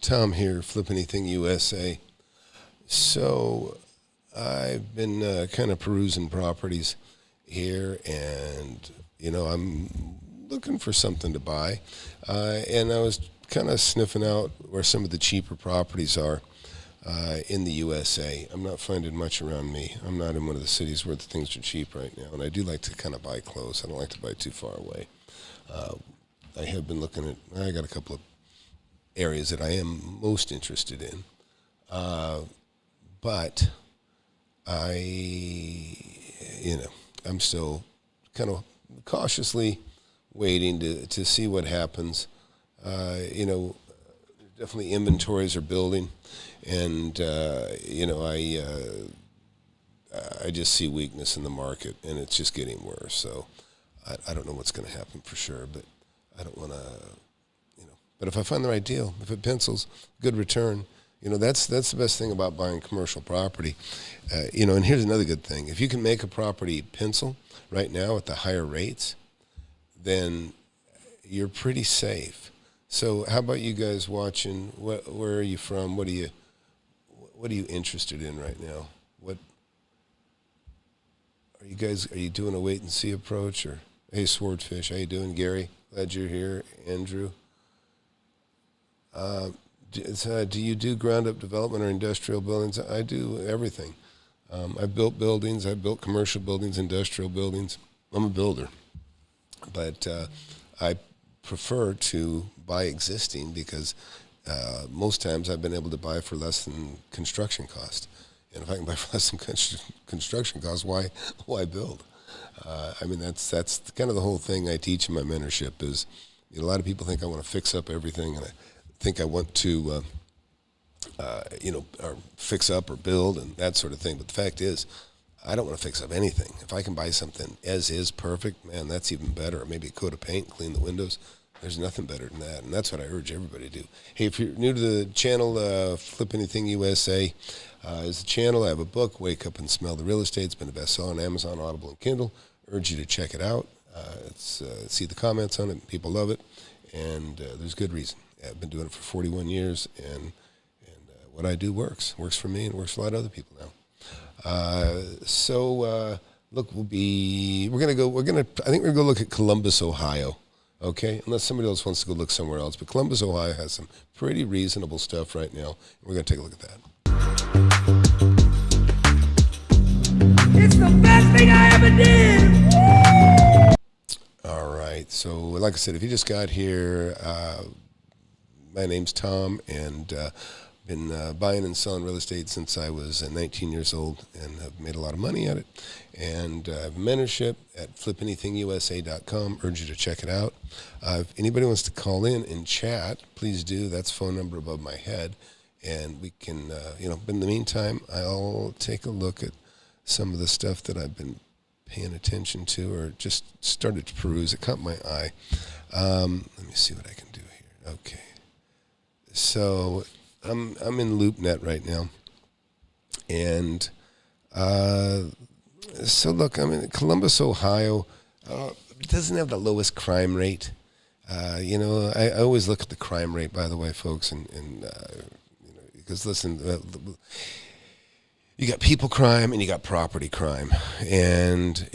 Tom here, FlipAnythingUSA. So I've been kind of perusing properties here, and I'm looking for something to buy, and I was kind of sniffing out where some of the cheaper properties are in the USA. I'm not finding much around me. I'm not in one of the cities where the things are cheap right now, and I do like to kind of buy close. I don't like to buy too far away. I have been looking at, I got a couple of areas that I am most interested in, but I'm still kind of cautiously waiting to see what happens. Definitely inventories are building, and I just see weakness in the market, and it's just getting worse. So I don't know what's going to happen for sure, but I don't want to, But if I find the right deal, if it pencils, good return, that's the best thing about buying commercial property. And here's another good thing: if you can make a property pencil right now at the higher rates, then you're pretty safe. So how about you guys watching? Where are you from? What are you interested in right now? What are you doing a wait and see approach? Or hey, Swordfish, how you doing? Gary, glad you're here. Andrew, do you do ground up development or industrial buildings? I do everything. I've built buildings. I've built commercial buildings, industrial buildings. I'm a builder, but I prefer to buy existing because most times I've been able to buy for less than construction cost. And if I can buy for less than construction cost, why build? That's kind of the whole thing I teach in my mentorship is, a lot of people think I want to fix up everything, and I think I want to, or fix up or build and that sort of thing. But the fact is, I don't want to fix up anything. If I can buy something as is perfect, man, that's even better. Or maybe a coat of paint, clean the windows. There's nothing better than that, and that's what I urge everybody to do. Hey, if you're new to the channel, FlipAnythingUSA is the channel. I have a book, Wake Up and Smell the Real Estate. It's been a bestseller on Amazon, Audible, and Kindle. Urge you to check it out. See the comments on it. People love it, and there's good reason. I've been doing it for 41 years, and what I do works for me, and works for a lot of other people now. Look, I think we're gonna go look at Columbus, Ohio. Okay, unless somebody else wants to go look somewhere else, but Columbus, Ohio has some pretty reasonable stuff right now. We're gonna take a look at that. It's the best thing I ever did. All right, so like I said, if you just got here, my name's Tom, and been buying and selling real estate since I was 19 years old, and have made a lot of money at it. And I have a mentorship at FlipAnythingUSA.com. Urge you to check it out. If anybody wants to call in and chat, please do. That's phone number above my head, and we can, but in the meantime, I'll take a look at some of the stuff that I've been paying attention to, or just started to peruse. It caught my eye. Let me see what I can do here. Okay, so I'm in LoopNet right now, and so look, I'm in Columbus, Ohio. It doesn't have the lowest crime rate. I always look at the crime rate, by the way, folks, and because listen, you got people crime and you got property crime, and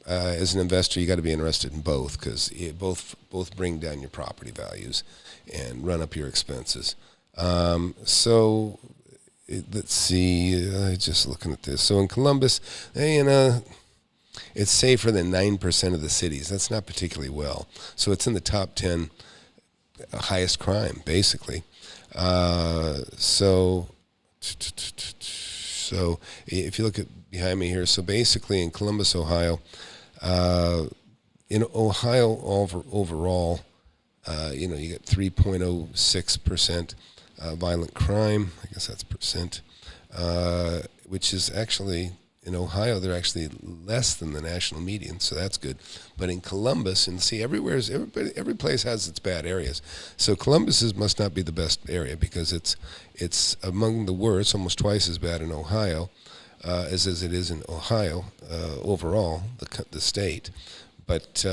as an investor, you got to be interested in both, because both bring down your property values and run up your expenses. Let's see, just looking at this. So in Columbus, it's safer than 9% of the cities. That's not particularly well. So it's in the top 10 highest crime, basically. So if you look at behind me here, so basically in Columbus, Ohio, overall, you get 3.06%. Violent crime, I guess that's percent, which is actually, in Ohio, they're actually less than the national median, so that's good. But in Columbus, and see, every place has its bad areas. So Columbus must not be the best area, because it's among the worst, almost twice as bad in Ohio as it is in Ohio overall, the state. But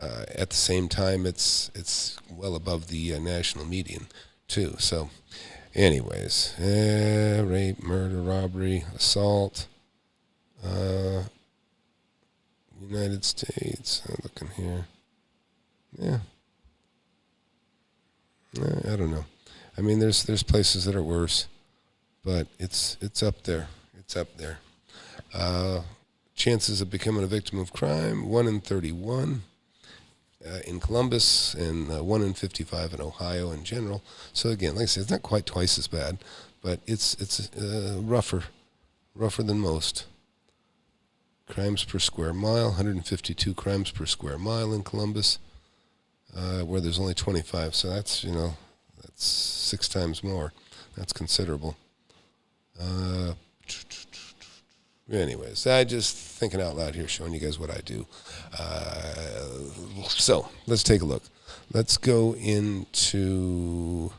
at the same time, it's well above the national median in too. So, anyways, rape, murder, robbery, assault, United States. I'm looking here. Yeah. I don't know. I mean, there's places that are worse, but it's up there. It's up there. Chances of becoming a victim of crime, 1 in 31 in Columbus, and 1 in 55 in Ohio in general. So again, like I said, it's not quite twice as bad, but it's rougher than most. Crimes per square mile, 152 crimes per square mile in Columbus, where there's only 25. So that's 6 times more. That's considerable. Anyways, I just thinking out loud here, showing you guys what I do. So let's take a look. Let's go into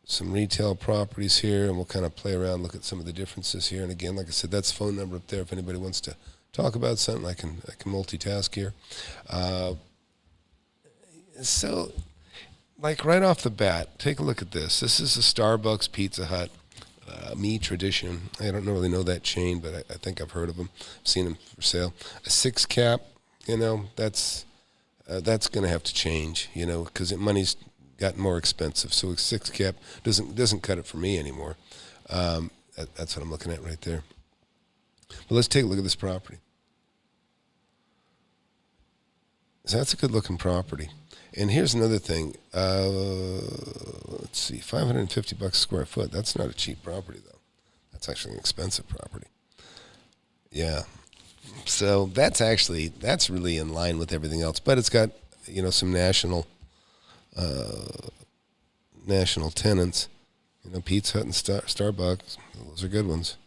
some retail properties here, and we'll kind of play around, look at some of the differences here. And again, like I said, that's the phone number up there. If anybody wants to talk about something, I can multitask here. So, like right off the bat, take a look at this. This is a Starbucks, Pizza Hut, Me Tradition. I don't really know that chain, but I think I've heard of them. I've seen them for sale. A 6 cap, that's going to have to change, because money's gotten more expensive. So a 6 cap doesn't cut it for me anymore. That's what I'm looking at right there. But let's take a look at this property. So that's a good looking property. And here's another thing. Let's see, $550 a square foot. That's not a cheap property, though. That's actually an expensive property. Yeah. So that's really in line with everything else. But it's got, some national tenants. Pizza Hut and Starbucks. Those are good ones.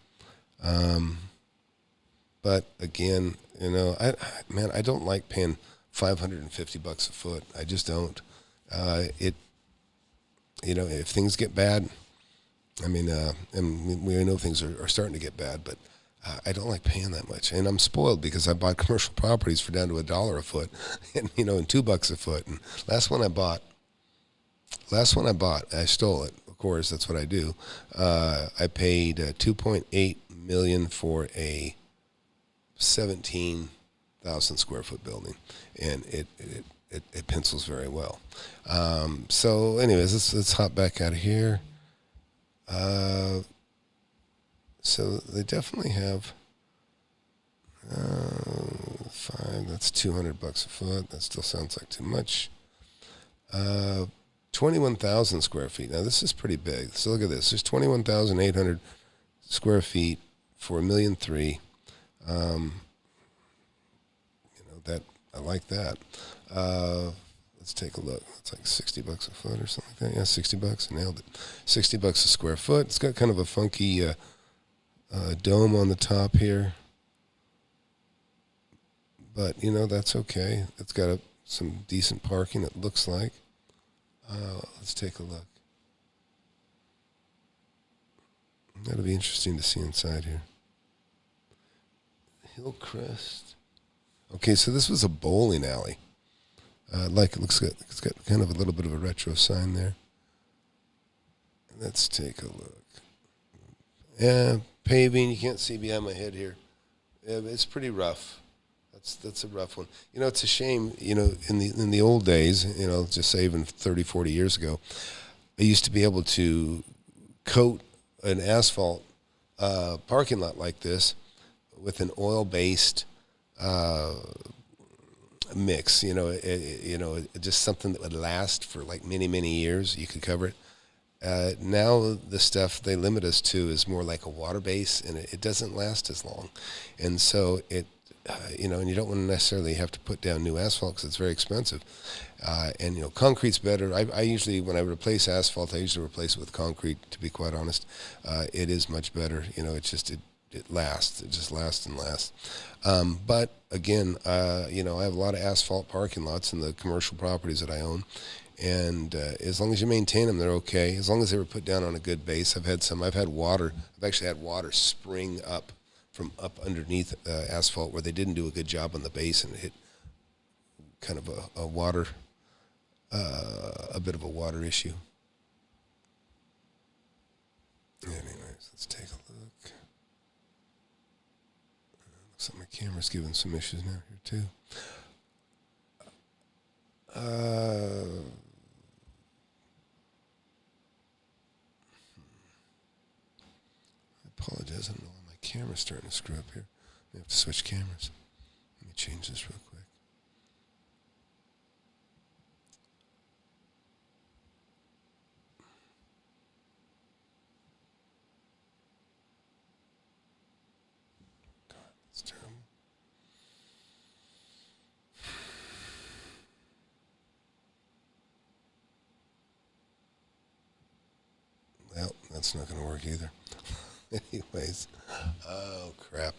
But again, I don't like paying $550 a foot. I just don't. If things get bad, and we know things are starting to get bad, but I don't like paying that much. And I'm spoiled because I bought commercial properties for down to $1 a foot, and and $2 a foot. And last one I bought, I stole it. Of course, that's what I do. I paid $2.8 million for a 17,000 square foot building, and it pencils very well. So anyways, let's hop back out of here. So they definitely have 5. That's $200 a foot. That still sounds like too much. 21,000 square feet. Now this is pretty big. So look at this. There's 21,800 square feet for $1.3 million. That I like that. Let's take a look. It's like $60 a foot or something like that. Yeah, $60. I nailed it. $60 a square foot. It's got kind of a funky dome on the top here, but that's okay. It's got some decent parking. It looks like. Let's take a look. That'll be interesting to see inside here. Hillcrest. Okay, so this was a bowling alley. It's got kind of a little bit of a retro sign there. Let's take a look. Yeah, paving. You can't see behind my head here. Yeah, it's pretty rough. That's a rough one. It's a shame. In the old days, just say even 30, 40 years ago, I used to be able to coat an asphalt parking lot like this with an oil-based mix, just something that would last for like many, many years. You could cover it. Now the stuff they limit us to is more like a water base, and it doesn't last as long. And so and you don't want to necessarily have to put down new asphalt because it's very expensive. And concrete's better. I usually, when I replace asphalt, I usually replace it with concrete, to be quite honest. It is much better. It lasts. It just lasts and lasts. But again, I have a lot of asphalt parking lots in the commercial properties that I own. And as long as you maintain them, they're okay. As long as they were put down on a good base. I've had water. I've actually had water spring up from up underneath asphalt where they didn't do a good job on the base, and it hit kind of a bit of a water issue. Anyways, let's take a look. Looks like my camera's giving some issues now here too. I apologize. I don't know why my camera's starting to screw up here. I have to switch cameras. Let me change this real quick. God, that's terrible. Well, that's not going to work either. Anyways, oh crap.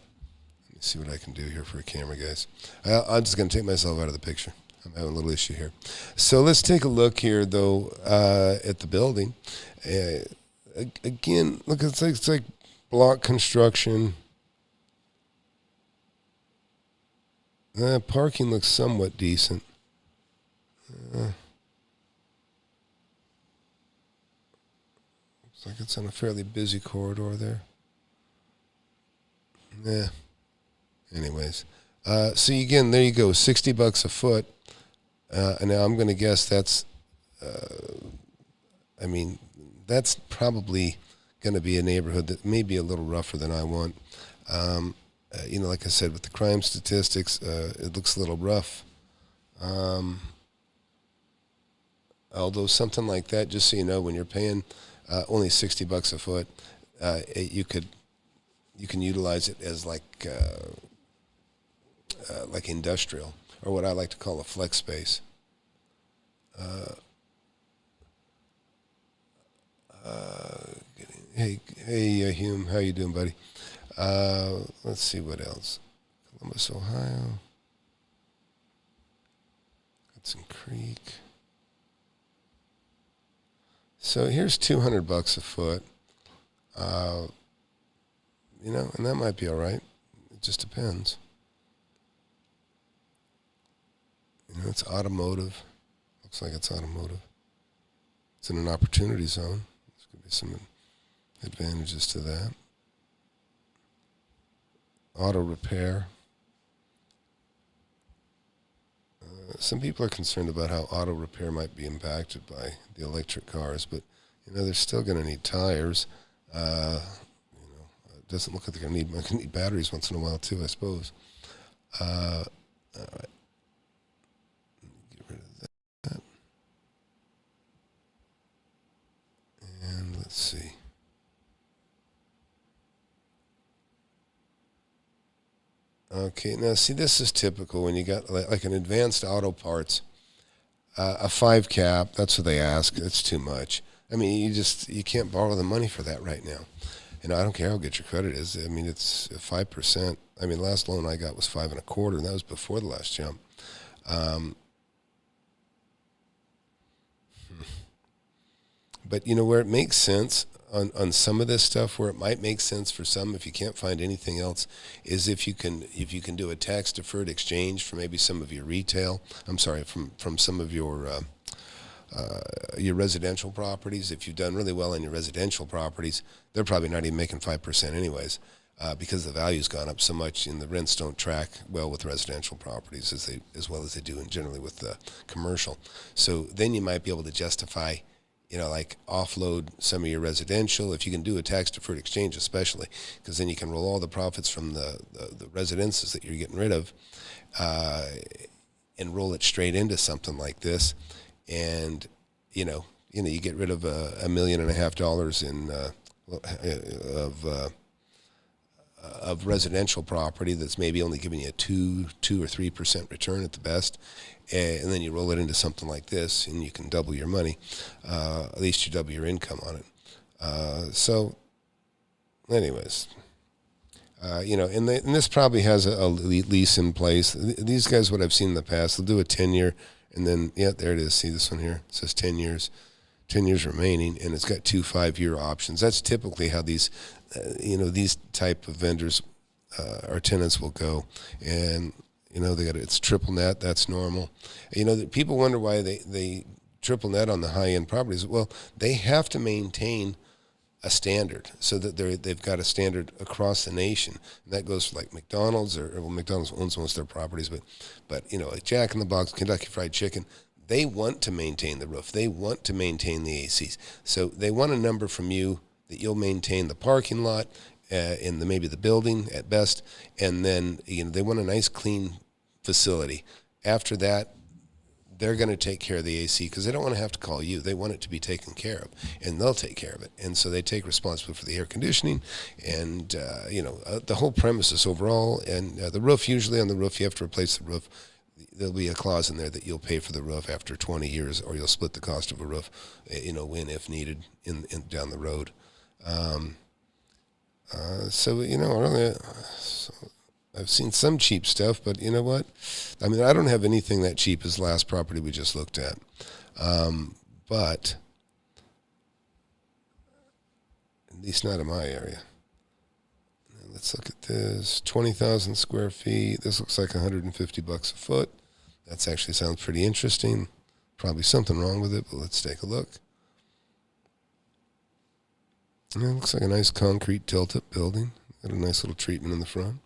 Let me see what I can do here for a camera, guys. I'm just going to take myself out of the picture. I'm having a little issue here. So let's take a look here, though, at the building. Again, look, it's like block construction. Parking looks somewhat decent. Looks like it's on a fairly busy corridor there. Yeah. Anyways, so again, there you go, $60 a foot. And now I'm going to guess that's, that's probably going to be a neighborhood that may be a little rougher than I want. Like I said, with the crime statistics, it looks a little rough. Although something like that, just so you know, when you're paying only $60 a foot, you can utilize it as like industrial, or what I like to call a flex space. Hey, Hume, how you doing, buddy? Let's see what else. Columbus, Ohio. Hudson Creek. So here's $200 a foot. And that might be all right. It just depends. It's automotive. Looks like it's automotive. It's in an opportunity zone. There's going to be some advantages to that. Auto repair. Some people are concerned about how auto repair might be impacted by the electric cars, but they're still going to need tires. It doesn't look like they're going to need batteries once in a while too, I suppose. All right. Get rid of that. And let's see. Okay, now see, this is typical when you got like an advanced auto parts, a 5 cap, that's what they ask. It's too much. I mean, you can't borrow the money for that right now. I don't care how good your credit is. I mean, it's 5%. I mean, last loan I got was 5.25%, and that was before the last jump. But where it makes sense on some of this stuff, where it might make sense for some, if you can't find anything else, is if you can do a tax deferred exchange for maybe some of your retail. I'm sorry, from some of your residential properties. If you've done really well on your residential properties, they're probably not even making 5% anyways, because the value's gone up so much, and the rents don't track well with residential properties as well as they do generally with the commercial. So then you might be able to justify, like offload some of your residential, if you can do a tax-deferred exchange especially, because then you can roll all the profits from the residences that you're getting rid of and roll it straight into something like this. And, you get rid of $1.5 million of residential property that's maybe only giving you a 2 or 3% return at the best, and then you roll it into something like this, and you can double your money. At least you double your income on it. So, anyways, and this probably has a lease in place. These guys, what I've seen in the past, they'll do a 10-year, and then, there it is. See this one here? It says 10 years. 10 years remaining, and it's got 2 5-year options. That's typically how these type of vendors or tenants will go. And, it's triple net. That's normal. People wonder why they triple net on the high-end properties. Well, they have to maintain a standard, so that they've got a standard across the nation. And that goes for like McDonald's, or well, McDonald's owns most of their properties, but you know, like Jack in the Box, Kentucky Fried Chicken, they want to maintain the roof. They want to maintain the ACs. So they want a number from you that you'll maintain the parking lot, in maybe the building at best, and then they want a nice clean facility. After that, they're going to take care of the AC because they don't want to have to call you. They want it to be taken care of, and they'll take care of it. And so they take responsibility for the air conditioning and the whole premises overall. And the roof, usually on the roof, you have to replace the roof. There'll be a clause in there that you'll pay for the roof after 20 years, or you'll split the cost of a roof, when, if needed, in down the road. Really, I've seen some cheap stuff, but you know what? I mean, I don't have anything that cheap as the last property we just looked at. But at least not in my area. Let's look at this. 20,000 square feet. This looks like $150 a foot. That actually sounds pretty interesting. Probably something wrong with it, but let's take a look. Yeah, it looks like a nice concrete tilt-up building. Got a nice little treatment in the front.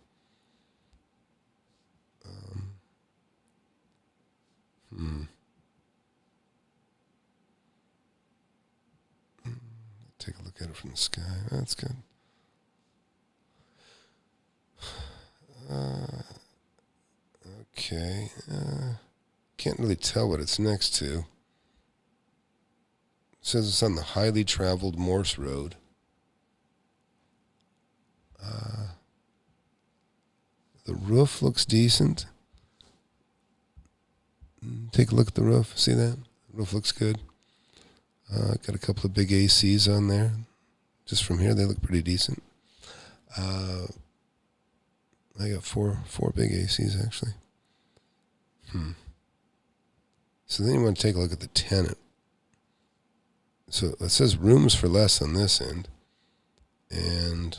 Take a look at it from the sky. That's good. Okay. Can't really tell what it's next to. It says it's on the highly traveled Morse Road. The roof looks decent. Take a look at the roof. See that? The roof looks good. Got a couple of big ACs on there. Just from here, they look pretty decent. I got four big ACs, actually. So then you want to take a look at the tenant. So it says rooms for less on this end. And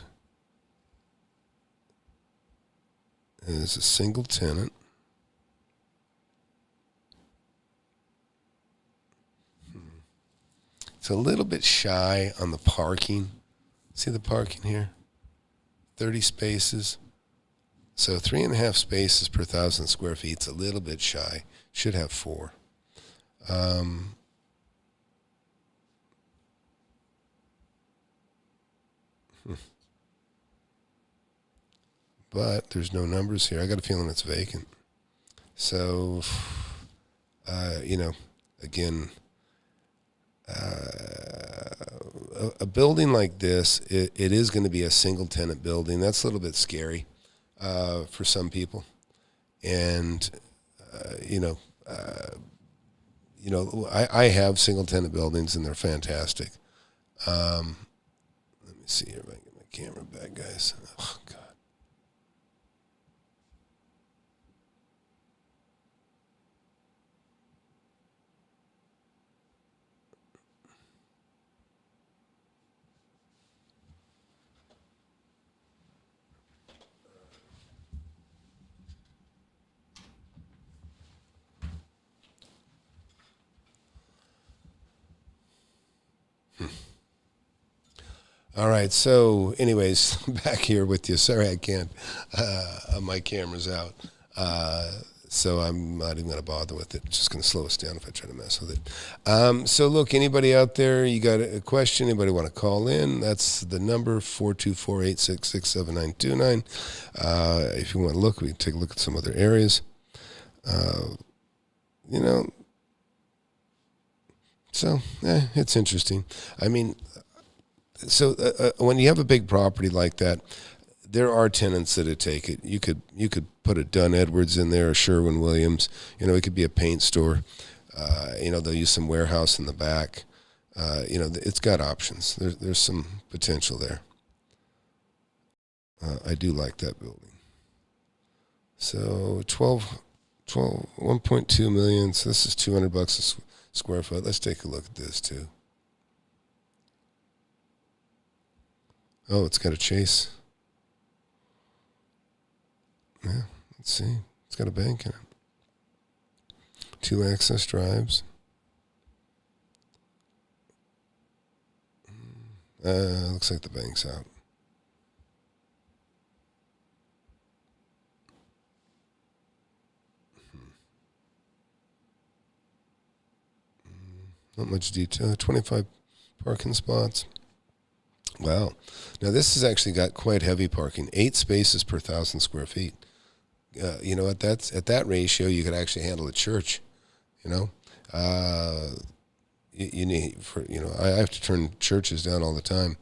there's a single tenant. It's a little bit shy on the parking. See the parking here? 30 spaces. So 3.5 spaces per 1,000 square feet. It's a little bit shy. Should have 4. But there's no numbers here. I got a feeling it's vacant. So, again, a building like this, it is going to be a single tenant building. That's a little bit scary for some people. And, I have single tenant buildings, and they're fantastic. Let me see here if I can get my camera back, guys. Oh, God. All right, so anyways, back here with you. Sorry I can't. My camera's out. So I'm not even going to bother with it. It's just going to slow us down if I try to mess with it. So look, anybody out there, you got a question, anybody want to call in, that's the number, 424-866-7929. If you want to look, we can take a look at some other areas. So it's interesting. I mean, so when you have a big property like that, there are tenants that take it. You could put a Dunn Edwards in there, a Sherwin-Williams. It could be a paint store. They'll use some warehouse in the back. It's got options. There's some potential there. I do like that building. So 1.2 million. So this is $200 a square foot. Let's take a look at this too. Oh, it's got a chase. Yeah, let's see. It's got a bank in it. 2 access drives. Looks like the bank's out. Not much detail. 25 parking spots. Wow. Now, this has actually got quite heavy parking. 8 spaces per 1,000 square feet. At that ratio, you could actually handle a church. You need I have to turn churches down all the time.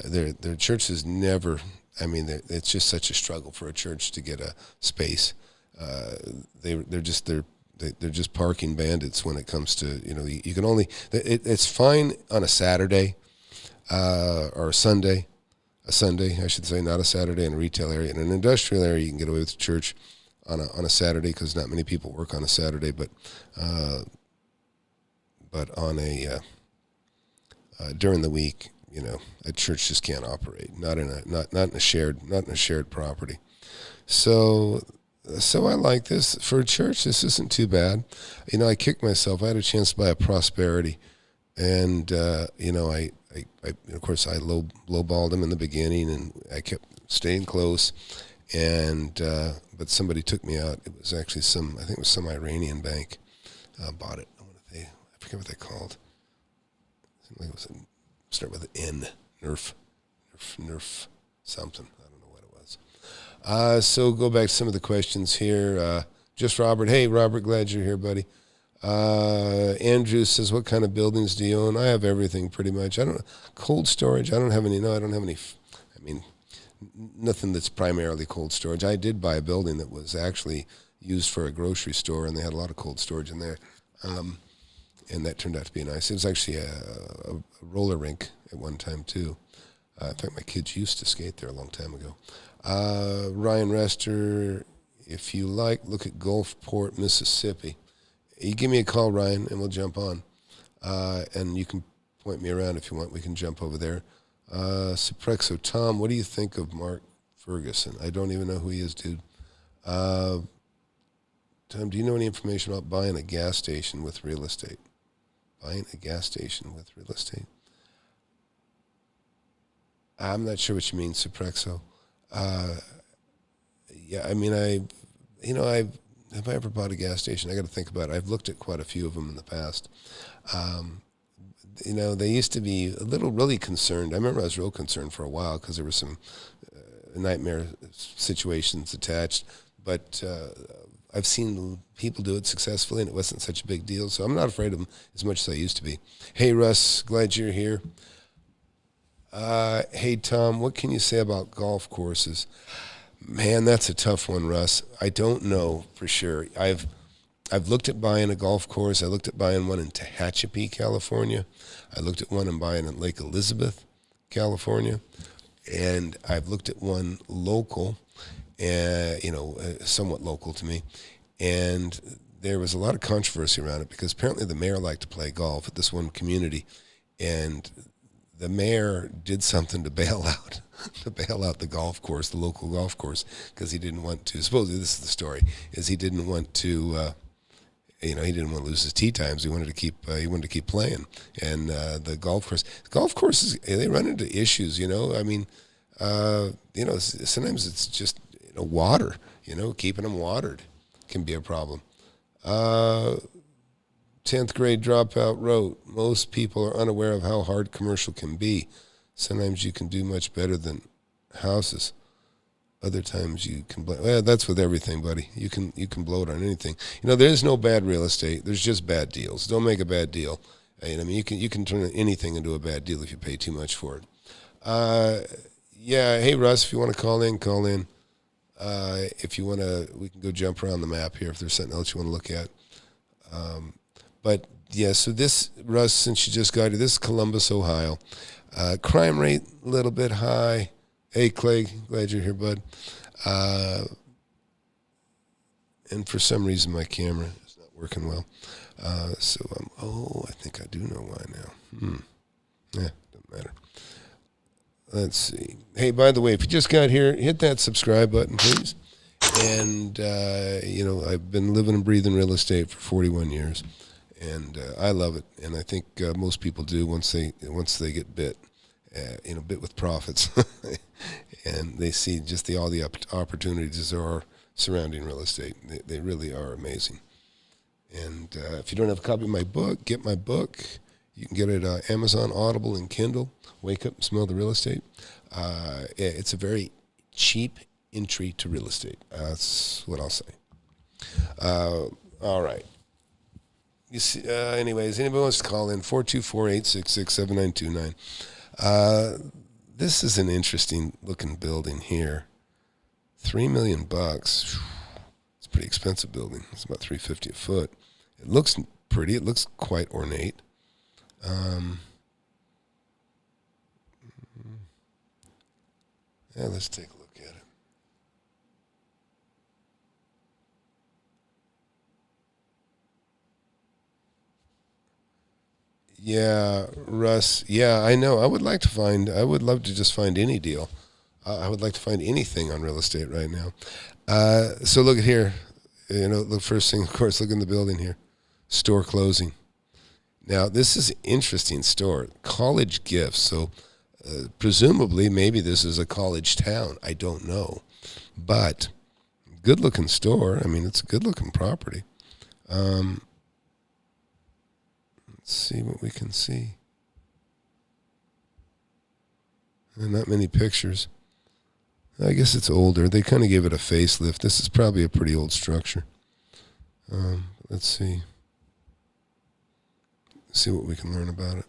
Their churches never. I mean, it's just such a struggle for a church to get a space. They're just parking bandits when it comes to you can only. It's fine on a Saturday or a Sunday. A Sunday, I should say, not a Saturday in a retail area. In an industrial area, you can get away with church on a Saturday because not many people work on a Saturday. But on a during the week, a church just can't operate. Not in a shared property. So I like this for a church. This isn't too bad. I kicked myself. I had a chance to buy a Prosperity, and of course I lowballed him in the beginning, and I kept staying close, and but somebody took me out. It was actually some Iranian bank bought it. I forget what they called. It was start with an N, nerf something. I don't know what it was. So go back to some of the questions here. Just Robert. Hey, Robert, glad you're here, buddy. Andrew says, what kind of buildings do you own? I have everything pretty much. Cold storage. I don't have any. Nothing that's primarily cold storage. I did buy a building that was actually used for a grocery store, and they had a lot of cold storage in there. And that turned out to be nice. It was actually a roller rink at one time, too. In fact, my kids used to skate there a long time ago. Ryan Rester, if you like, look at Gulfport, Mississippi. You give me a call, Ryan, and we'll jump on. And you can point me around if you want. We can jump over there. Suprexo, Tom, what do you think of Mark Ferguson? I don't even know who he is, dude. Tom, do you know any information about buying a gas station with real estate? Buying a gas station with real estate? I'm not sure what you mean, Suprexo. Yeah, I mean, have I ever bought a gas station? I got to think about it. I've looked at quite a few of them in the past. They used to be a little really concerned. I remember I was real concerned for a while because there were some nightmare situations attached. But I've seen people do it successfully, and it wasn't such a big deal. So I'm not afraid of them as much as I used to be. Hey, Russ, glad you're here. Hey, Tom, what can you say about golf courses? Man, that's a tough one, Russ. I don't know for sure. I've looked at buying a golf course. I looked at buying one in Tehachapi, California. I looked at one and buying in Lake Elizabeth, California. And I've looked at one local, somewhat local to me. And there was a lot of controversy around it because apparently the mayor liked to play golf at this one community. And the mayor did something to bail out the golf course, the local golf course, because he didn't want to. Supposedly, this is the story: is he didn't want to, he didn't want to lose his tee times. He wanted to keep playing. And the golf courses, they run into issues. Sometimes it's just water. Keeping them watered can be a problem. 10th grade dropout wrote, most people are unaware of how hard commercial can be. Sometimes you can do much better than houses. Other times you can blow. Well, that's with everything, buddy. You can blow it on anything. There's no bad real estate. There's just bad deals. Don't make a bad deal. You can turn anything into a bad deal if you pay too much for it. Yeah. Hey, Russ, if you want to call in, call in. If you want to, we can go jump around the map here if there's something else you want to look at. But yeah, so this, Russ, since you just got here, this is Columbus, Ohio. Crime rate a little bit high. Hey, Clay, glad you're here, bud. And for some reason, my camera is not working well. I think I do know why now. Yeah, doesn't matter. Let's see. Hey, by the way, if you just got here, hit that subscribe button, please. And, I've been living and breathing real estate for 41 years. And I love it, and I think most people do once they get bit. bit with profits, and they see just all the opportunities there are surrounding real estate. They really are amazing. And if you don't have a copy of my book, get my book. You can get it Amazon, Audible, and Kindle. Wake Up and Smell the Real Estate. It's a very cheap entry to real estate. That's what I'll say. All right. You see, anyways, anybody wants to call in, 424-866-7929. This is an interesting looking building here. $3 million. It's a pretty expensive building. It's about $350 a foot. It looks pretty. It looks quite ornate. Yeah, let's take a look at it. Yeah, Russ. Yeah, I know. I would love to just find any deal. I would like to find anything on real estate right now. So look at here. The first thing, of course, look in the building here. Store closing. Now, this is an interesting store. College gifts. So presumably, maybe this is a college town. I don't know. But good-looking store. I mean, it's a good-looking property. Let's see what we can see. Not many pictures. I guess it's older. They kind of gave it a facelift. This is probably a pretty old structure. Let's see. See what we can learn about it.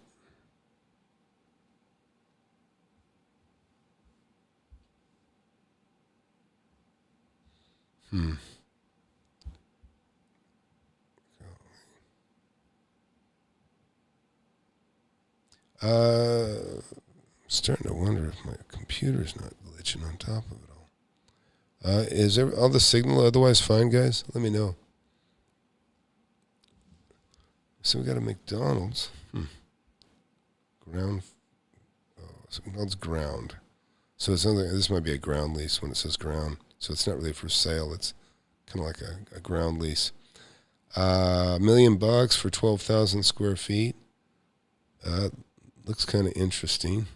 Starting to wonder if my computer's not glitching on top of it all. Is all the signal otherwise fine, guys? Let me know. So we got a McDonald's. Ground. Oh, so McDonald's ground. So it sounds like this might be a ground lease when it says ground. So it's not really for sale. It's kind of like a ground lease. $1 million for 12,000 square feet. Looks kind of interesting.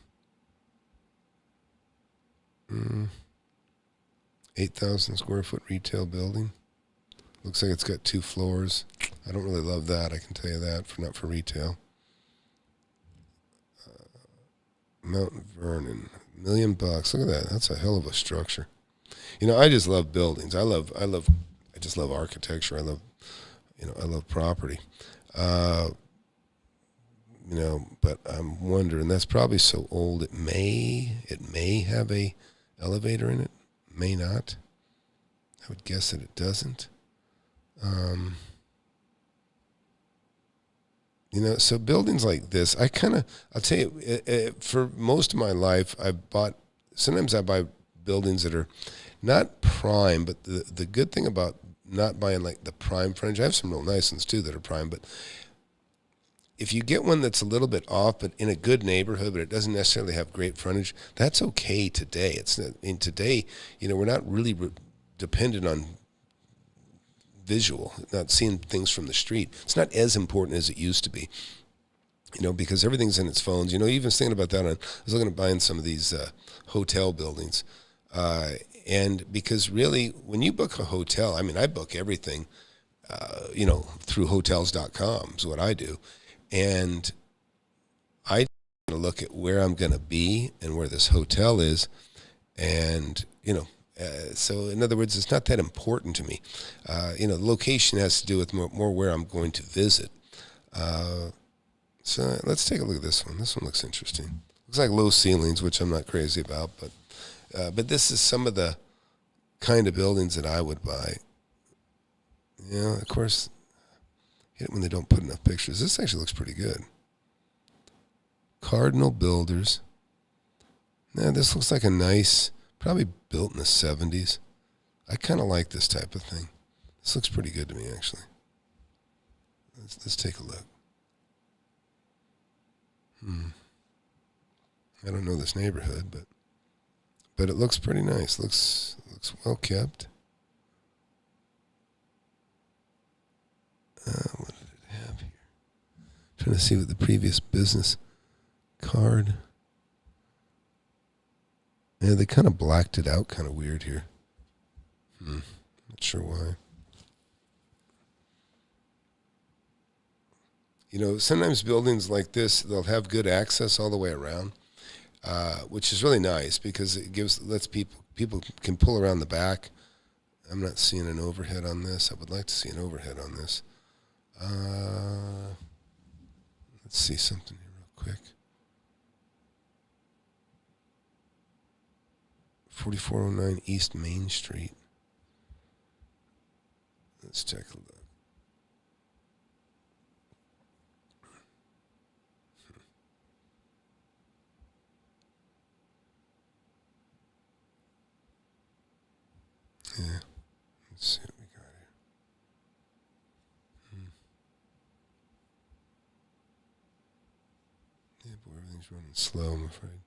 8,000 square foot retail building. Looks like it's got 2 floors. I don't really love that, I can tell you that, not for retail. Mount Vernon, $1 million. Look at that. That's a hell of a structure. I just love buildings. I just love architecture. I love property. But I'm wondering, that's probably so old it may have a elevator in it, may not. I would guess that it doesn't. So buildings like this, I'll tell you, for most of my life, sometimes I buy buildings that are not prime, but the good thing about not buying like the prime frontage, I have some real nice ones too that are prime, but if you get one that's a little bit off, but in a good neighborhood, but it doesn't necessarily have great frontage, that's okay today. Today, we're not really dependent on visual, not seeing things from the street. It's not as important as it used to be, because everything's in its phones. Even thinking about that, I was looking at buying some of these hotel buildings. And because really, when you book a hotel, I book everything, through hotels.com is what I do. And I look at where I'm going to be and where this hotel is. And, so in other words, it's not that important to me. The location has to do with more where I'm going to visit. So let's take a look at this one. This one looks interesting. Looks like low ceilings, which I'm not crazy about, but this is some of the kind of buildings that I would buy. Of course, hate it when they don't put enough pictures. This actually looks pretty good. Cardinal Builders. Now, this looks like a nice, probably built in the 70s. I kind of like this type of thing. This looks pretty good to me, actually. Let's take a look. I don't know this neighborhood, but it looks pretty nice. Looks well kept. What did it have here? Trying to see what the previous business card. Yeah, they kind of blacked it out kind of weird here. Not sure why. You know, sometimes buildings like this, they'll have good access all the way around, which is really nice because it lets people can pull around the back. I'm not seeing an overhead on this. I would like to see an overhead on this. Let's see something here real quick. 4409 East Main Street. Let's take a look. Yeah. Let's see what we got here. Yeah, boy, everything's running slow, I'm afraid.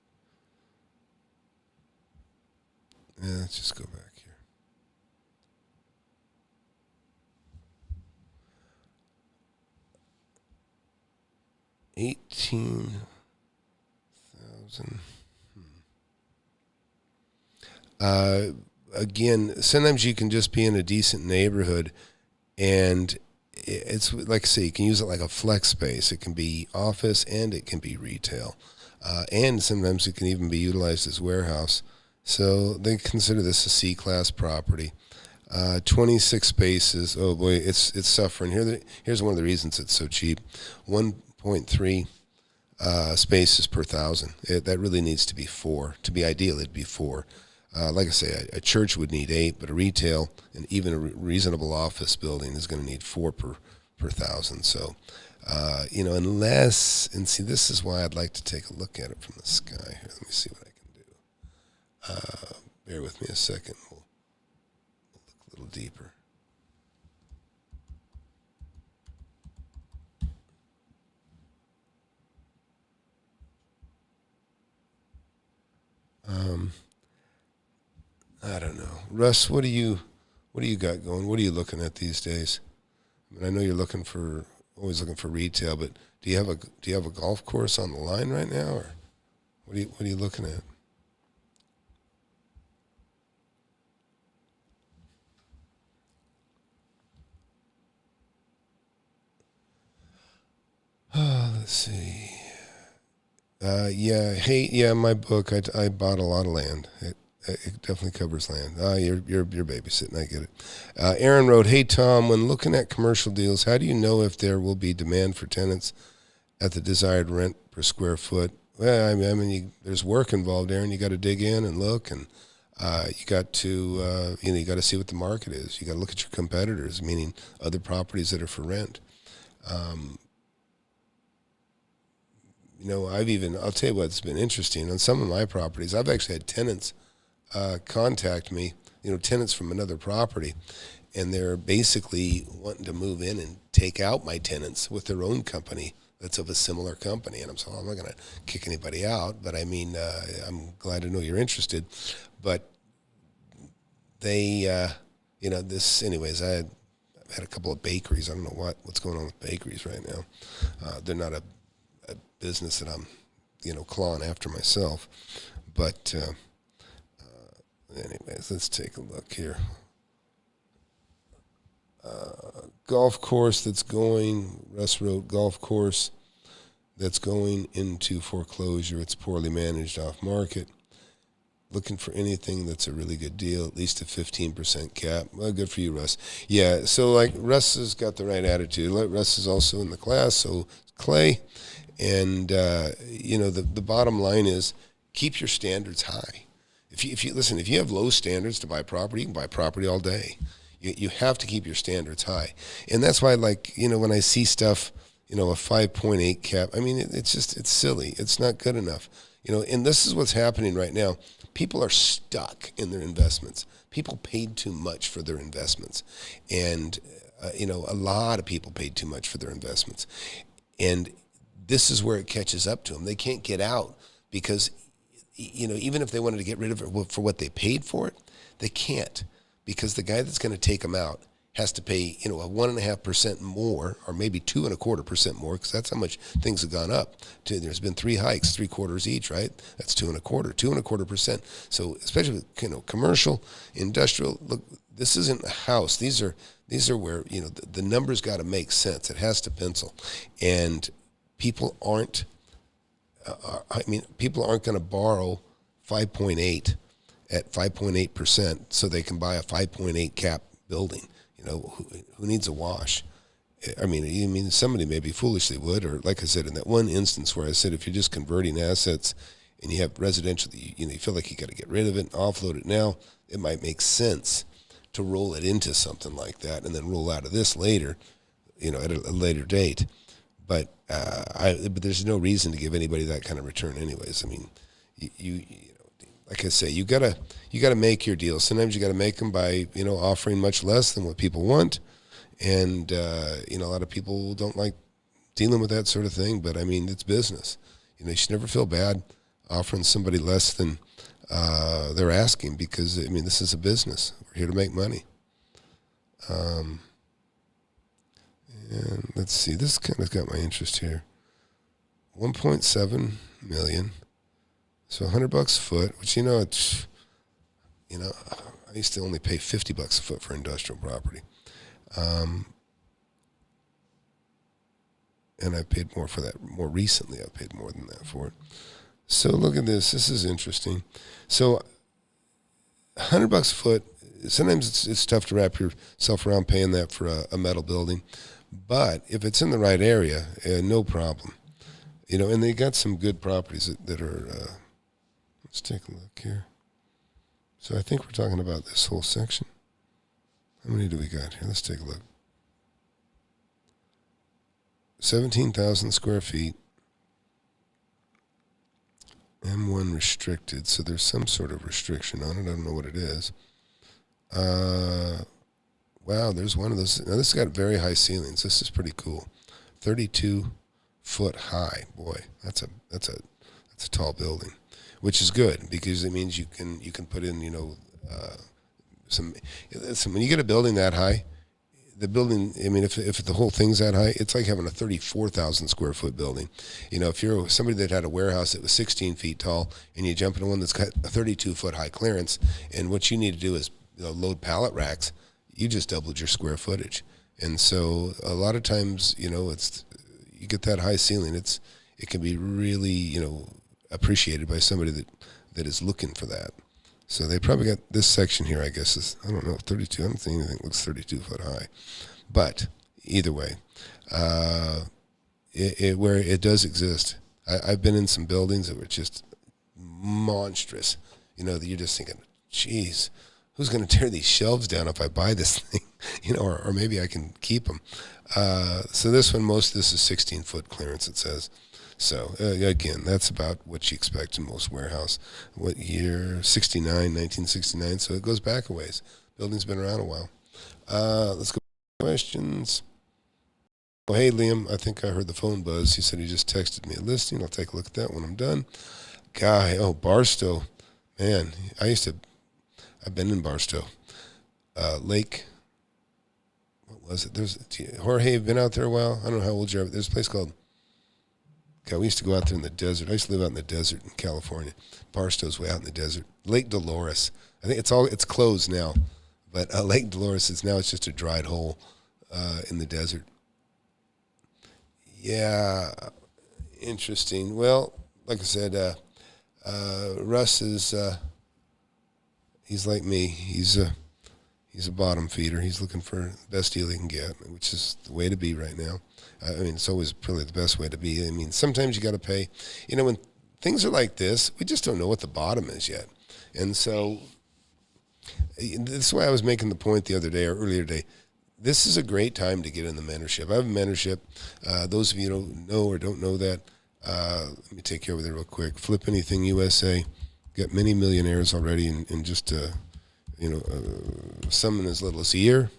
Yeah, let's just go back here. $18,000. Again, sometimes you can just be in a decent neighborhood, and it's like I say, you can use it like a flex space. It can be office and it can be retail, and sometimes it can even be utilized as warehouse. So they consider this a C-class property. 26 spaces. Oh boy, it's suffering. Here's one of the reasons it's so cheap. 1.3 spaces per thousand. That really needs to be 4. To be ideal, it'd be 4. Like I say, a church would need 8, but a retail and even a reasonable office building is going to need 4 per thousand. So, unless, and see, this is why I'd like to take a look at it from the sky here. Let me see what I can do. Bear with me a second. We'll look a little deeper. I don't know, Russ. What do you got going? What are you looking at these days? I mean, I know you're always looking for retail, but do you have a golf course on the line right now, or what are you looking at? Let's see. My book. I bought a lot of land. It definitely covers land. You're babysitting. I get it. Aaron wrote, "Hey Tom, when looking at commercial deals, how do you know if there will be demand for tenants at the desired rent per square foot?" Well, I mean, there's work involved, Aaron. You got to dig in and look, and you got to you got to see what the market is. You got to look at your competitors, meaning other properties that are for rent. I'll tell you what's been interesting on some of my properties. I've actually had tenants contact me, tenants from another property, and they're basically wanting to move in and take out my tenants with their own company that's of a similar company. And I'm saying, I'm not going to kick anybody out, but I mean, I'm glad to know you're interested. But they, anyways, I've had a couple of bakeries. I don't know what's going on with bakeries right now. They're not a business that I'm, clawing after myself. But anyways, let's take a look here. Golf course that's going, Russ wrote, golf course that's going into foreclosure. It's poorly managed off market. Looking for anything that's a really good deal, at least a 15% cap. Well, good for you, Russ. Yeah, so like Russ has got the right attitude. Russ is also in the class, so Clay. And, the bottom line is keep your standards high. If you have low standards to buy property, you can buy property all day. You have to keep your standards high. And that's why, when I see stuff, a 5.8 cap, I mean, it's silly. It's not good enough. And this is what's happening right now. People are stuck in their investments. People paid too much for their investments. And, a lot of people paid too much for their investments. And this is where it catches up to them. They can't get out because, even if they wanted to get rid of it for what they paid for it, they can't, because the guy that's going to take them out has to pay, a 1.5% more, or maybe 2.25% more, because that's how much things have gone up. There's been 3 hikes, 3/4 each, right? That's 2.25%. So especially with, commercial, industrial. Look, this isn't a house. These are where the numbers got to make sense. It has to pencil, and people aren't. People aren't going to borrow 5.8 at 5.8% so they can buy a 5.8 cap building. Who needs a wash? Somebody maybe foolishly would, or like I said, in that one instance where I said, if you're just converting assets and you have residential, you feel like you got to get rid of it and offload it now, it might make sense to roll it into something like that and then roll out of this later, at a later date. But but there's no reason to give anybody that kind of return, anyways. You like I say, you gotta make your deals. Sometimes you gotta make them by offering much less than what people want, and a lot of people don't like dealing with that sort of thing. But it's business. You should never feel bad offering somebody less than they're asking, because this is a business. We're here to make money. And let's see, this kind of got my interest here. 1.7 million. So $100 a foot, which it's I used to only pay $50 a foot for industrial property. And I paid more for that. More recently, I paid more than that for it. So look at this. This is interesting. So $100 a foot. Sometimes it's tough to wrap yourself around paying that for a metal building, but if it's in the right area, no problem. And they got some good properties that are. Let's take a look here. So I think we're talking about this whole section. How many do we got here? Let's take a look. 17,000 square feet. M1 restricted, so there's some sort of restriction on it. I don't know what it is. Wow, there's one of those. Now this has got very high ceilings. This is pretty cool. 32 foot high. Boy, that's a tall building, which is good because it means you can put in some. When you get a building that high, the building. If the whole thing's that high, it's like having a 34,000 square foot building. If you're somebody that had a warehouse that was 16 feet tall and you jump into one that's got a 32 foot high clearance, and what you need to do is load pallet racks, you just doubled your square footage. And so a lot of times, it's you get that high ceiling, it can be really, appreciated by somebody that is looking for that. So they probably got this section here, I guess, is, I don't know, 32. I don't think anything looks 32 foot high. But either way, where it does exist, I've been in some buildings that were just monstrous. That you're just thinking, geez, who's going to tear these shelves down if I buy this thing? Or maybe I can keep them. So this one, most of this is 16 foot clearance, it says. So again, that's about what you expect in most warehouse. What year? 1969. So it goes back a ways. Building's been around a while. Let's go to questions. Oh, hey, Liam, I think I heard the phone buzz. He said he just texted me a listing. I'll take a look at that when I'm done. Barstow. Man, I've been in Barstow. Lake, what was it? Jorge, been out there a while? I don't know how old you are, but there's a place called, we used to go out there in the desert. I used to live out in the desert in California. Barstow's way out in the desert. Lake Dolores. I think it's closed now, but Lake Dolores it's just a dried hole in the desert. Yeah, interesting. Well, like I said, Russ is he's like me. He's a bottom feeder. He's looking for the best deal he can get, which is the way to be right now. It's always probably the best way to be. Sometimes you got to pay. When things are like this, we just don't know what the bottom is yet. And so this is why I was making the point the other day or earlier today. This is a great time to get in the mentorship. I have a mentorship. Those of you who don't know or don't know that, let me take you over there real quick. FlipAnythingUSA. Got many millionaires already in just some in as little as a year.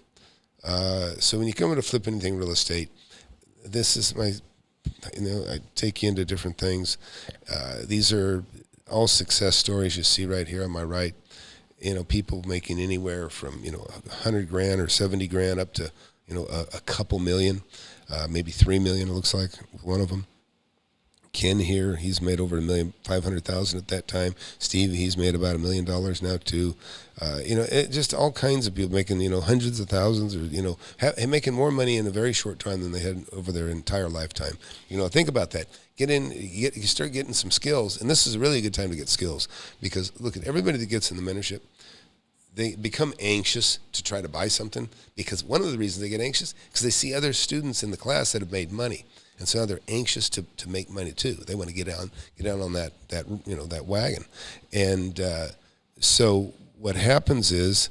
So when you come into Flip Anything Real Estate, this is my, I take you into different things. These are all success stories you see right here on my right. people making anywhere from, 100 grand or 70 grand up to, a couple million, maybe 3 million, it looks like, one of them. Ken here, he's made over $1,500,000 at that time. Steve, he's made about $1 million now too. Just all kinds of people making, hundreds of thousands, or, making more money in a very short time than they had over their entire lifetime. Think about that. You start getting some skills, and this is really a good time to get skills, because look at everybody that gets in the mentorship. They become anxious to try to buy something, because one of the reasons they get anxious is because they see other students in the class that have made money. And so now they're anxious to make money too. They want to get down on that wagon. And so what happens is,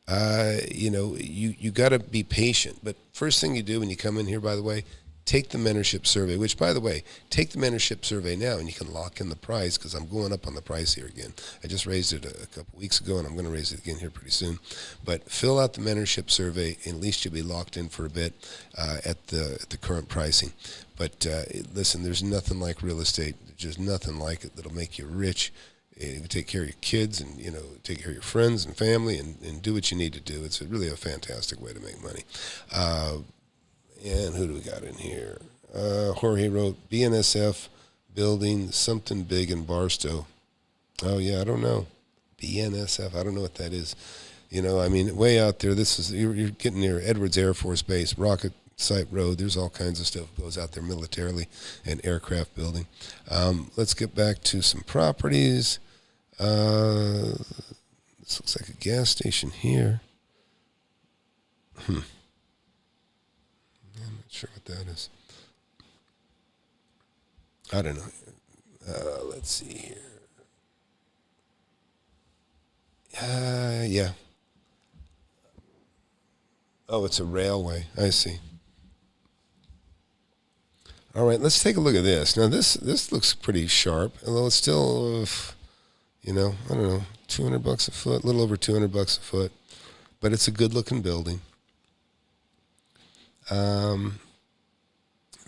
you got to be patient. But first thing you do when you come in here, by the way, take the mentorship survey, which, by the way, take the mentorship survey now, and you can lock in the price, because I'm going up on the price here again. I just raised it a couple weeks ago, and I'm going to raise it again here pretty soon. But fill out the mentorship survey, and at least you'll be locked in for a bit at the current pricing. But listen, there's nothing like real estate. There's just nothing like it that'll make you rich. You take care of your kids, and take care of your friends and family, and do what you need to do. It's really a fantastic way to make money. And who do we got in here? Jorge wrote, BNSF building something big in Barstow. Oh, yeah, I don't know. BNSF, I don't know what that is. Way out there, you're getting near Edwards Air Force Base, Rocket Site Road. There's all kinds of stuff that goes out there militarily, and aircraft building. Let's get back to some properties. This looks like a gas station here. I'm not sure what that is. I don't know. Let's see here. Yeah. Oh, it's a railway. I see. All right, let's take a look at this. Now, this looks pretty sharp, although it's still, I don't know, $200 a foot, a little over $200 a foot, but it's a good-looking building.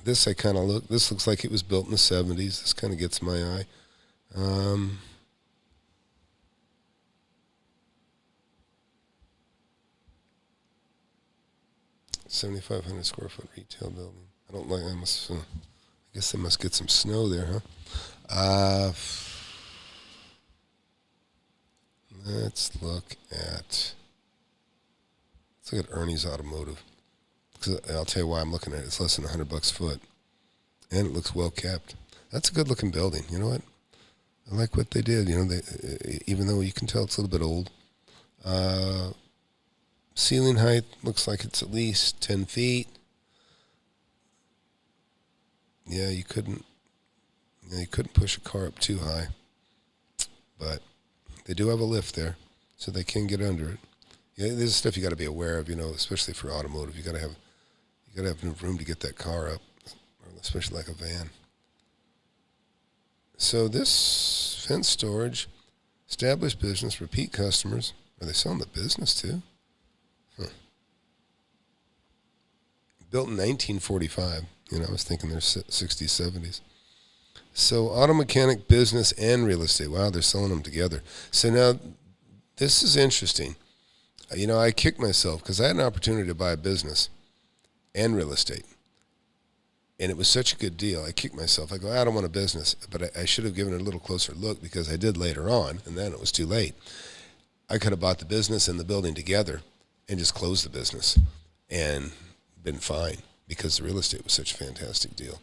This this looks like it was built in the 70s. This kind of gets my eye. 7,500 square foot retail building. I guess they must get some snow there, huh? Let's look at Ernie's Automotive. I'll tell you why I'm looking at it. It's less than $100 a foot, and it looks well kept. That's a good looking building. You know what? I like what they did. Even though you can tell it's a little bit old. Ceiling height looks like it's at least 10 feet. Yeah, you couldn't push a car up too high, but they do have a lift there, so they can get under it. Yeah, there's stuff you got to be aware of, especially for automotive. You got to have enough room to get that car up, especially like a van. So this fence storage, established business, repeat customers. Are they selling the business too? Huh. Built in 1945. I was thinking they're 60s, 70s. So auto mechanic, business, and real estate. Wow, they're selling them together. So now this is interesting. I kicked myself because I had an opportunity to buy a business and real estate. And it was such a good deal. I kicked myself. I go, I don't want a business, but I should have given it a little closer look, because I did later on, and then it was too late. I could have bought the business and the building together and just closed the business and been fine, because the real estate was such a fantastic deal.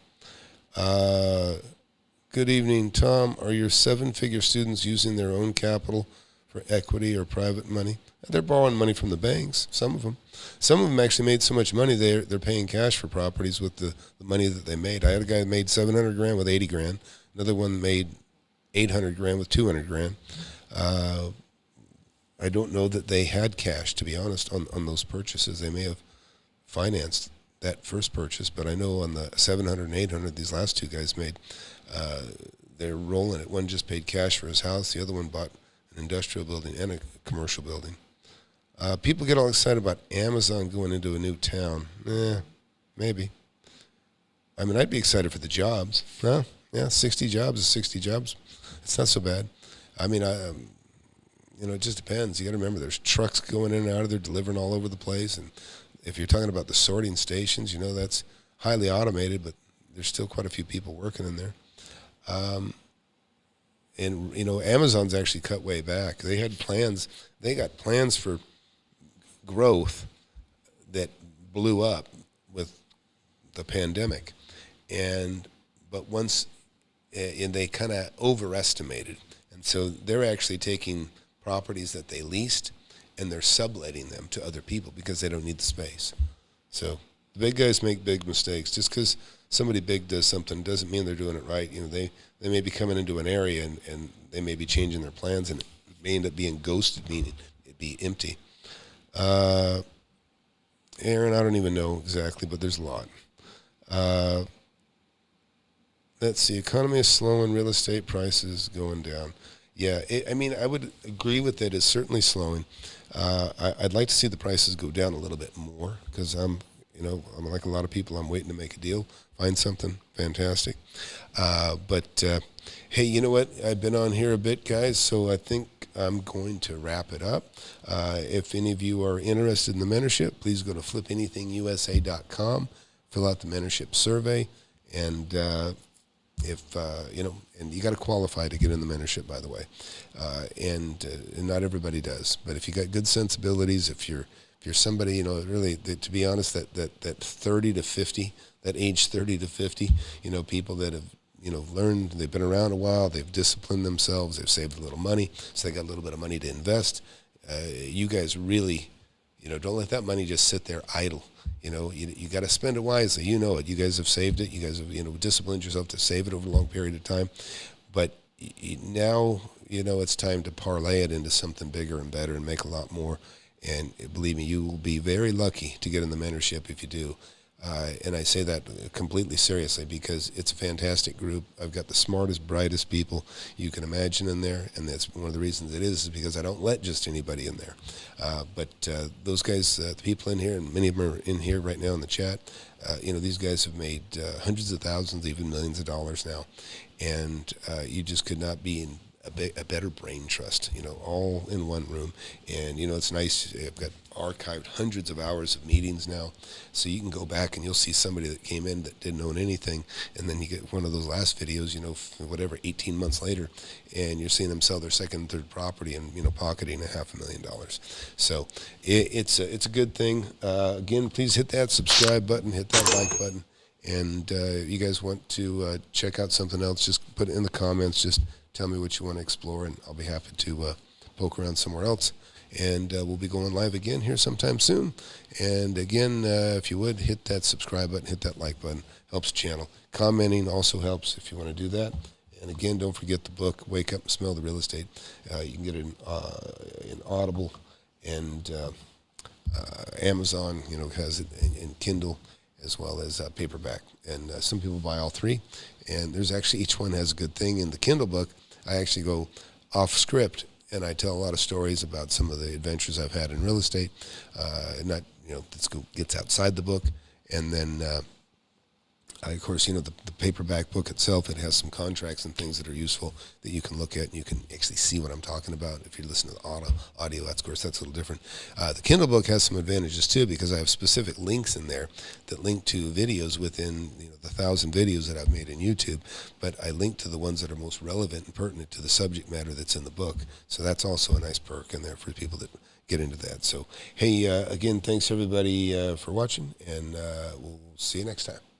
Good evening, Tom. Are your 7-figure students using their own capital for equity or private money? They're borrowing money from the banks, some of them. Some of them actually made so much money they're paying cash for properties with the money that they made. I had a guy that made $700 grand with $80 grand. Another one made $800 grand with $200 grand. I don't know that they had cash, to be honest, on those purchases. They may have financed that first purchase, but I know on the 700 and 800 these last two guys made, they're rolling it. One just paid cash for his house. The other one bought an industrial building and a commercial building. People get all excited about Amazon going into a new town. Maybe. I mean, I'd be excited for the jobs. Well, yeah, 60 jobs is 60 jobs. It's not so bad. I mean, it just depends. You got to remember, there's trucks going in and out of there, delivering all over the place. And if you're talking about the sorting stations, that's highly automated, but there's still quite a few people working in there. And Amazon's actually cut way back. They had plans. They got plans for growth that blew up with the pandemic, but once and they kind of overestimated, and so they're actually taking properties that they leased and they're subletting them to other people because they don't need the space. So the big guys make big mistakes. Just because somebody big does something doesn't mean they're doing it right. They may be coming into an area and they may be changing their plans, and it may end up being ghosted, meaning it'd be empty. Aaron, I don't even know exactly, but there's a lot. Let's see. Economy is slowing. Real estate prices going down. Yeah, I would agree with it. It's certainly slowing. I'd like to see the prices go down a little bit more because I'm like a lot of people. I'm waiting to make a deal, find something fantastic. But hey, you know what? I've been on here a bit, guys, so I think I'm going to wrap it up. If any of you are interested in the mentorship, please go to FlipAnythingUSA.com, fill out the mentorship survey, and and you got to qualify to get in the mentorship, by the way, and not everybody does. But if you got good sensibilities, if you're somebody, really, to be honest, that 30 to 50, that age 30 to 50, people that have learned, they've been around a while, they've disciplined themselves, they've saved a little money, so they got a little bit of money to invest. You guys really, don't let that money just sit there idle. You got to spend it wisely. You know it. You guys have saved it. You guys have, disciplined yourself to save it over a long period of time. But now, it's time to parlay it into something bigger and better and make a lot more. And believe me, you will be very lucky to get in the mentorship if you do. And I say that completely seriously because it's a fantastic group. I've got the smartest, brightest people you can imagine in there, and that's one of the reasons it is because I don't let just anybody in there. But those guys, the people in here, and many of them are in here right now in the chat, these guys have made hundreds of thousands, even millions of dollars now, and you just could not be in a better brain trust, all in one room. And, it's nice. I've got archived hundreds of hours of meetings now, so you can go back and you'll see somebody that came in that didn't own anything, and then you get one of those last videos, 18 months later, and you're seeing them sell their second and third property and, pocketing $500,000. So it's a good thing. Again, please hit that subscribe button, hit that like button, and you guys want to check out something else, just put it in the comments, just tell me what you want to explore, and I'll be happy to poke around somewhere else. And we'll be going live again here sometime soon. And again, if you would, hit that subscribe button, hit that like button. Helps the channel. Commenting also helps if you want to do that. And again, don't forget the book, Wake Up and Smell the Real Estate. You can get it in Audible, and Amazon, has it in Kindle as well as paperback. And some people buy all three. And there's actually, each one has a good thing. In the Kindle book, I actually go off script, and I tell a lot of stories about some of the adventures I've had in real estate. That gets outside the book. And then, of course, the paperback book itself, it has some contracts and things that are useful that you can look at, and you can actually see what I'm talking about. If you're listening to the audio, that's a little different. The Kindle book has some advantages too, because I have specific links in there that link to videos within the 1,000 videos that I've made in YouTube, but I link to the ones that are most relevant and pertinent to the subject matter that's in the book. So that's also a nice perk in there for people that get into that. So, hey, again, thanks everybody for watching, and we'll see you next time.